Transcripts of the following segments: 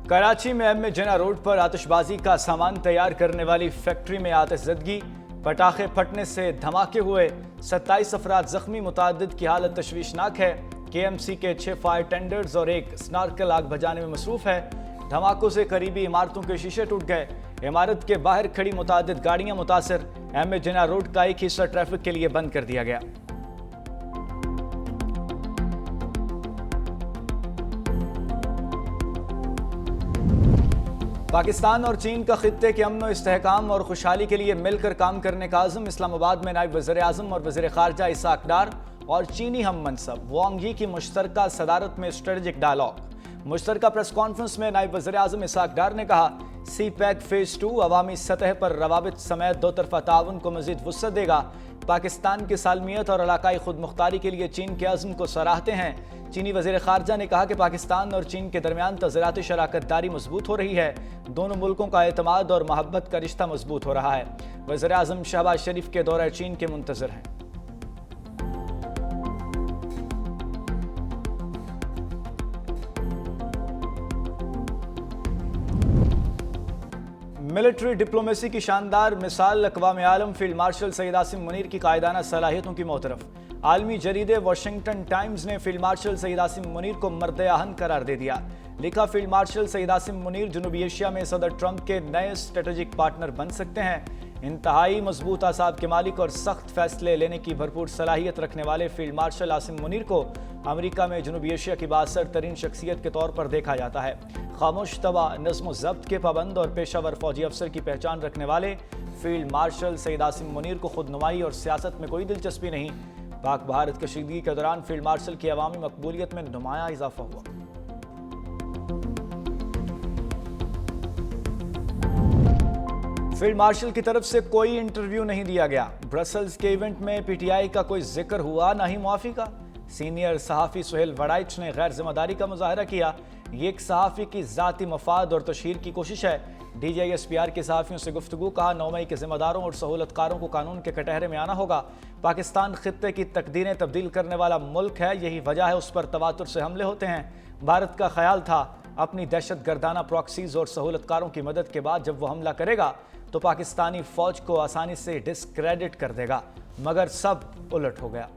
कराची में M A Jinnah road पर आतिशबाजी का सामान तैयार करने वाली फैक्ट्री में आतिशज़दगी, पटाखे फटने से धमाके हुए, 27 अफराद जख्मी, मुतादिद की हालत तशवीशनाक है। KMC के 6 फायर टेंडर्स और एक स्नार्कल आग बुझाने में मसरूफ है। धमाकों से करीबी इमारतों के शीशे टूट गए। इमारत के बाहर खड़ी मुतादिद गाड़ियां मुतासर। एम ए जिन्ना रोड का एक हिस्सा ट्रैफिक के लिए बंद कर दिया गया। पाकिस्तान और चीन का खित्ते के अमन इस्तेहकाम और खुशहाली के लिए मिलकर काम करने का आज़म। इस्लामाबाद में नायब वज़ीर आज़म और वज़ीर ख़ारजा इसाक डार और चीनी हम मनसब वांग यी की मुश्तरका सदारत में स्ट्रेटेजिक डायलॉग। मुश्तरका प्रेस कॉन्फ्रेंस में नायब वज़ीर आज़म इसाक डार ने कहा, CPEC फ़ेज़ 2 अवामी सतह पर रवाबित समेत दो तरफ़ा ताउन को मज़ीद वुसअत देगा। पाकिस्तान की सालमियत और इलाकाई खुद मुख्तारी के लिए चीन के अज़्म को सराहते हैं। चीनी वज़ीर ख़ारजा ने कहा कि पाकिस्तान और चीन के दरमियान तज़ाराती शराकतदारी मजबूत हो रही है। दोनों मुल्कों का एतमाद और मोहब्बत का रिश्ता मजबूत हो रहा है। वज़ीर आज़म शहबाज शरीफ के दौरे चीन के मुंतज़र हैं। मिलिट्री डिप्लोमेसी की शानदार मिसाल अक़वाम आलम फील्ड मार्शल सईद आसिम मुनीर की कायदाना सलाहियतों की मोतरफ। आलमी जरीदे वाशिंगटन टाइम्स ने फील्ड मार्शल सईद आसिम मुनीर को मर्द आहन करार दे दिया। लिखा, फील्ड मार्शल सईद आसिम मुनीर जनूबी एशिया में सदर ट्रंप के नए स्ट्रेटेजिक पार्टनर बन सकते हैं। इंतहाई मजबूत आसाब के मालिक और सख्त फैसले लेने की भरपूर सलाहियत रखने वाले फील्ड मार्शल आसिम मुनीर को अमेरिका में जनूबी एशिया की बासर तरीन शख्सियत के तौर पर देखा जाता है। खामोश तवा, नज़्म ज़ब्त के पाबंद और पेशावर फौजी अफसर की पहचान रखने वाले फील्ड मार्शल सईद आसिम मुनीर को खुदनुमाई और सियासत में कोई दिलचस्पी नहीं। पाक भारत कशीदगी के दौरान फील्ड मार्शल की अवामी मकबूलियत में नुमाया इजाफा हुआ। फील्ड मार्शल की तरफ से कोई इंटरव्यू नहीं दिया गया। ब्रसल्स के इवेंट में PTI का कोई जिक्र हुआ, ना ही मुआफी का। सीनियर सहाफ़ी सुहेल वड़ाइच ने गैर जिम्मेदारी का मुजाहरा किया। ये एक सहाफ़ी की ज़ाती मफाद और तशहीर की कोशिश है। DGI-SPR के सहाफ़ियों से गुफ्तगू, कहा 9 मई के जिम्मेदारों और सहूलतकारों को कानून के कटहरे में आना होगा। पाकिस्तान खित्ते की तकदीरें तब्दील करने वाला मुल्क है, यही वजह है उस पर तवातुर से हमले होते हैं। भारत का ख्याल था अपनी दहशत गर्दाना प्रॉक्सीज़ और सहूलतकारों की मदद के बाद जब वो हमला करेगा तो पाकिस्तानी फ़ौज को आसानी से डिस्क्रेडिट कर देगा, मगर सब उलट हो गया।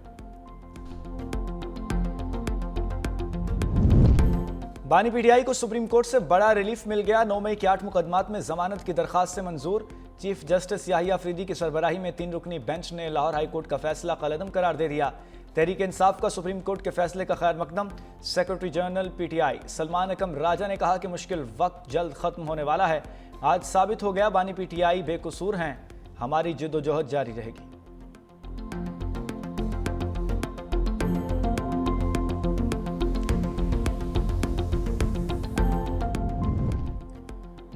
बानी PTI को सुप्रीम कोर्ट से बड़ा रिलीफ मिल गया। 9 मई के 8 मुकदमात में जमानत की दरखास्त से मंजूर। चीफ जस्टिस याहिया अफरीदी की सरबराही में 3 रुकनी बेंच ने लाहौर हाई कोर्ट का फैसला कलअदम करार दे दिया। तहरीक इंसाफ का सुप्रीम कोर्ट के फैसले का खैर मकदम। सेक्रेटरी जनरल PTI सलमान अकम राजा ने कहा कि मुश्किल वक्त जल्द खत्म होने वाला है। आज साबित हो गया बानी PTI बेकसूर हैं। हमारी जिद्दोजहद जारी रहेगी।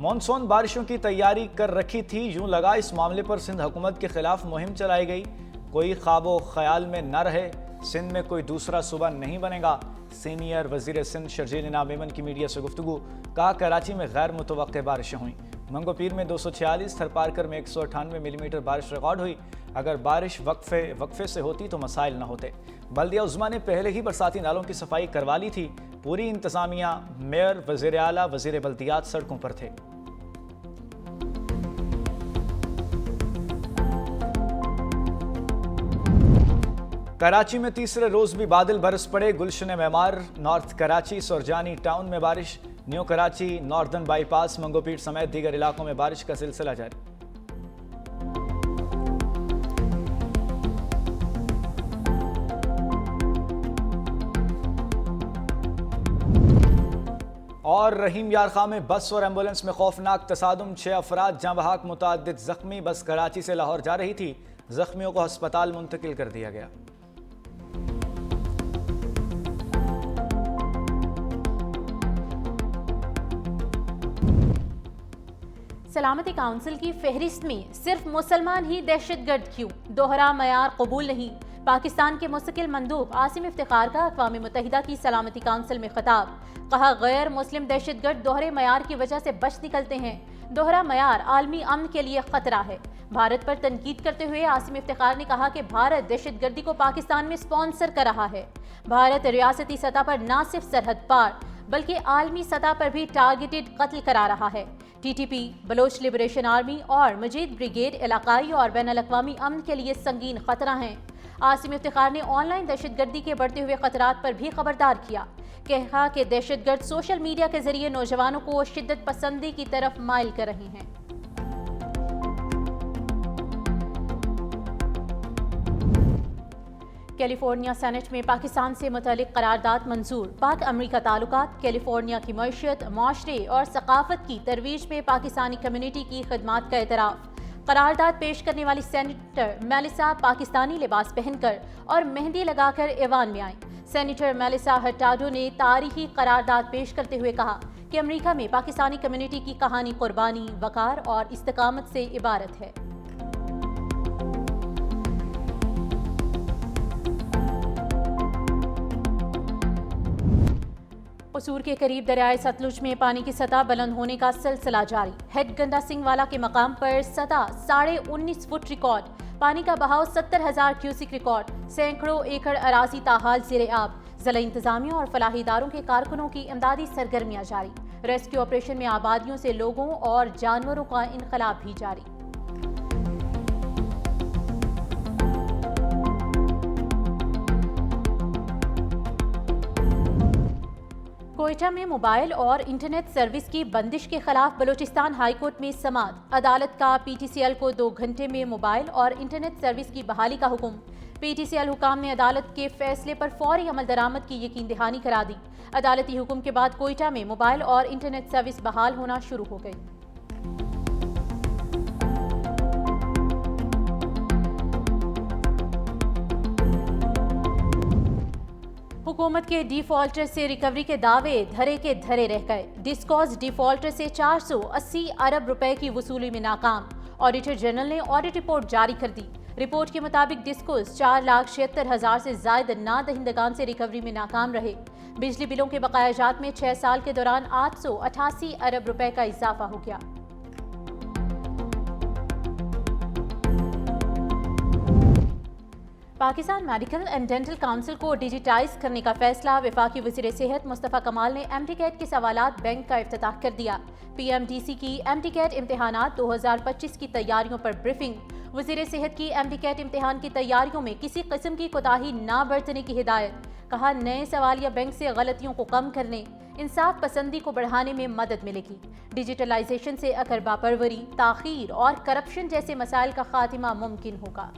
मॉनसून बारिशों की तैयारी कर रखी थी, यूं लगा इस मामले पर सिंध हुकूमत के खिलाफ मुहिम चलाई गई। कोई ख्वाबो ख्याल में न रहे, सिंध में कोई दूसरा सूबा नहीं बनेगा। सीनियर वजीर सिंध शर्जील इनाम मेमन की मीडिया से गुफ्तगू, कहा कराची में गैर मुतवक्के बारिशें हुई। मंगोपीर में 246, थरपारकर में 198 मिलीमीटर बारिश रिकॉर्ड हुई। अगर बारिश वक्फे से होती तो मसाइल न होते। बल्दिया उज़्मा ने पहले ही बरसाती नालों की सफाई करवा ली थी। पूरी इंतजामिया, मेयर, वजीर आला, वजीर बल्दियात सड़कों पर थे। कराची में तीसरे रोज भी बादल बरस पड़े। गुलशन मेमार, नॉर्थ कराची, सुरजानी टाउन में बारिश। New Karachi, northern bypass, Manghopir समेत दीगर इलाकों में बारिश का सिलसिला जारी। और रहीम यार खां में बस और एम्बुलेंस में खौफनाक तसादुम, 6 अफराद जाँ बहक, मुताद्दिद जख्मी। बस कराची से लाहौर जा रही थी। जख्मियों को अस्पताल मुंतकिल कर दिया गया। सलामती काउंसिल की फहरिस्त में सिर्फ मुसलमान ही दहशतगर्द क्यों? दोहरा मयार कबूल नहीं। पाकिस्तान के मुस्तकिल मंदूब आसिम इफ्तिखार का अक़वाम मुत्तहिदा की सलामती काउंसिल में खिताब। कहा, गैर मुस्लिम दहशतगर्द दोहरे मयार की वजह से बच निकलते हैं। दोहरा मयार आलमी अमन के लिए खतरा है। भारत पर तनकीद करते हुए आसिम इफ्तिखार ने कहा कि भारत दहशतगर्दी को पाकिस्तान में स्पॉन्सर कर रहा है। भारत रियासती सतह पर न सिर्फ सरहद पार बल्कि आलमी सतह पर भी टारगेटेड कत्ल करा रहा है। टीटीपी, बलोच लिबरेशन आर्मी और मजीद ब्रिगेड इलाकाई और बैनुल-अक़वामी अमन के लिए संगीन खतरा हैं। आसिम इफ्तिखार ने ऑनलाइन दहशतगर्दी के बढ़ते हुए खतरात पर भी खबरदार किया। कहा कि दहशतगर्द सोशल मीडिया के जरिए नौजवानों को शिद्दत पसंदी की तरफ माइल कर रहे हैं। कैलिफोर्निया सेनेट में पाकिस्तान से मुतल्लिक करारदाद मंजूर। पाक अमरीका ताल्लुकात, कैलिफोर्निया की मईशत, माशरे और सकाफत की तरवीज में पाकिस्तानी कम्युनिटी की खदमात का एतराफ़। करारदाद पेश करने वाली सेनेटर मेलिसा पाकिस्तानी लिबास पहनकर और मेहंदी लगाकर ऐवान में आई। सेनेटर मेलिसा हर्टाडो ने तारीखी करारदाद पेश करते हुए कहा कि अमरीका में पाकिस्तानी कम्युनिटी की कहानी कुर्बानी, वकार और इस्तकामत से इबारत है। कसूर के करीब दरियाए सतलुज में पानी की सतह बुलंद होने का सिलसिला जारी। हेड गंडा सिंह वाला के मकाम पर सतह 19.5 फुट रिकॉर्ड। पानी का बहाव 70,000 क्यूसिक रिकॉर्ड। सैकड़ों एकड़ अराजी ताहाल ज़ेरे आब। जिला इंतजामिया और फलाही इदारों के कारकुनों की इमदादी सरगर्मियां जारी। रेस्क्यू ऑपरेशन में आबादियों से लोगों और जानवरों का इनखलाब भी जारी। कोयटा में मोबाइल और इंटरनेट सर्विस की बंदिश के खिलाफ बलूचिस्तान हाई कोर्ट में समाअत। अदालत का पीटीसीएल को 2 घंटे में मोबाइल और इंटरनेट सर्विस की बहाली का हुक्म। पीटीसीएल हुकाम ने अदालत के फैसले पर फौरी अमल दरामद की यकीन दहानी करा दी। अदालती हुक्म के बाद कोयटा में मोबाइल और इंटरनेट सर्विस बहाल होना शुरू हो गई। हुकूमत के डिफॉल्टर से रिकवरी के दावे धरे के धरे रह गए। डिस्कॉस डिफॉल्टर से 480 अरब रुपए की वसूली में नाकाम। ऑडिटर जनरल ने ऑडिट रिपोर्ट जारी कर दी। रिपोर्ट के मुताबिक डिस्कोस 4,76,000 से जायद ना दहिंदगान से रिकवरी में नाकाम रहे। बिजली बिलों के बकायाजात में 6 साल के दौरान 888 अरब रुपए का इजाफा हो गया। Pakistan medical and dental council को डिजिटाइज करने का फैसला। वफाकी वज़ीर सेहत मुस्तफ़ा कमाल ने एमटीकैट के सवालात बैंक का इफ्तिताह कर दिया। पीएमडीसी की एमटीकैट इम्तिहानात 2025 की तैयारियों पर ब्रीफिंग। वज़ीर सेहत की एमटीकैट इम्तिहान की तैयारियों में किसी किस्म की कोताही ना बरतने की हिदायत। कहा, नए सवालिया बैंक से गलतियों को कम करने, इंसाफ पसंदी को बढ़ाने में मदद मिलेगी। डिजिटलाइजेशन से अकरबा परवरी, ताखीर और करप्शन जैसे मसाइल का खात्मा मुमकिन होगा।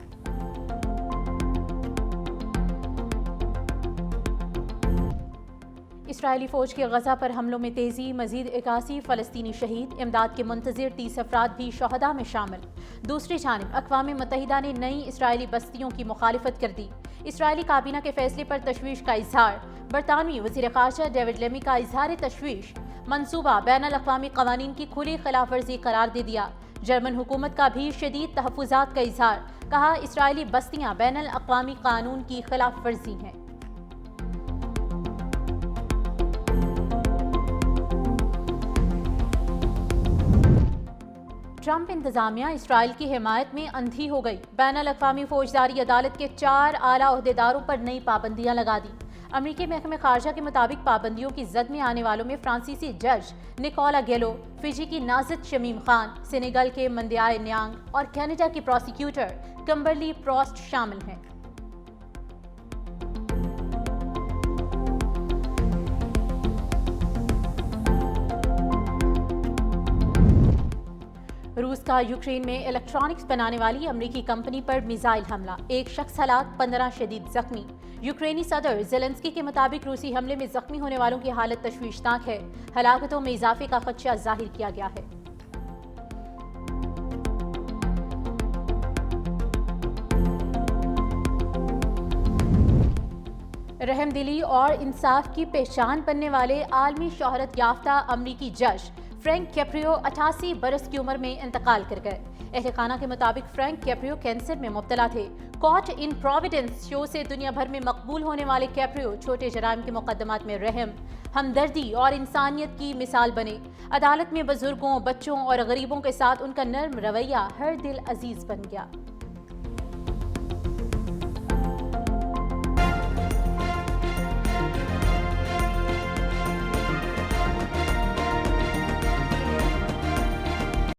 इसराइली फौज के गजा पर हमलों में तेजी, मजीद 81 फ़लस्तीनी शहीद। इमदाद के मुंतज़िर 30 अफराद भी शहदा में शामिल। दूसरी जानिब अक़वाम मुत्तहिदा ने नई इसराइली बस्तियों की मुखालिफत कर दी। इसराइली काबीना के फैसले पर तशवीश का इजहार। बरतानवी वज़ीर ख़ारजा डेविड लेमी का इजहार तशवीश। मंसूबा बैनुल-अक़वामी क़वानीन की खुली खिलाफ वर्जी करार दे दिया। जर्मन हुकूमत का भी शदीद तहफ़्फ़ुज़ात का इजहार। कहा, इसराइली बस्तियाँ बैनुल-अक़वामी कानून की खिलाफ वर्जी हैं। ट्रंप इंतजामिया इसराइल की हिमायत में अंधी हो गई। बैनुल-अक़वामी फौजदारी अदालत के 4 आला ओहदेदारों पर नई पाबंदियां लगा दी। अमरीकी महकमे खारजा के मुताबिक पाबंदियों की जद में आने वालों में फ्रांसीसी जज निकोला गेलो, फिजी की नाजिद शमीम खान, सेनेगल के मंदियाए न्यांग और कनाडा की प्रोसिक्यूटर किम्बरली प्रोस्ट शामिल हैं। रूस का यूक्रेन में इलेक्ट्रॉनिक्स बनाने वाली अमरीकी कंपनी पर मिसाइल हमला। 1 शख्स हलाक, 15 शदीद जख्मी। यूक्रेनी सदर ज़ेलेंस्की के मुताबिक रूसी हमले में जख्मी होने वालों की हालत तशवीशनाक है। हलाकतों में इजाफे का खदशा जाहिर किया गया है। रहमदिली और इंसाफ की पहचान बनने वाले आलमी शोहरत याफ्ता अमरीकी जज फ्रैंक कैप्रियो 88 बरस की उम्र में इंतकाल कर गए। अहलखाना के मुताबिक फ्रैंक कैप्रियो कैंसर में मुब्तला थे। कॉट इन प्रोविडेंस शो से दुनिया भर में मकबूल होने वाले कैप्रियो छोटे जराइम के मुकदमात में रहम, हमदर्दी और इंसानियत की मिसाल बने। अदालत में बुजुर्गों, बच्चों और गरीबों के साथ उनका नर्म रवैया हर दिल अजीज बन गया।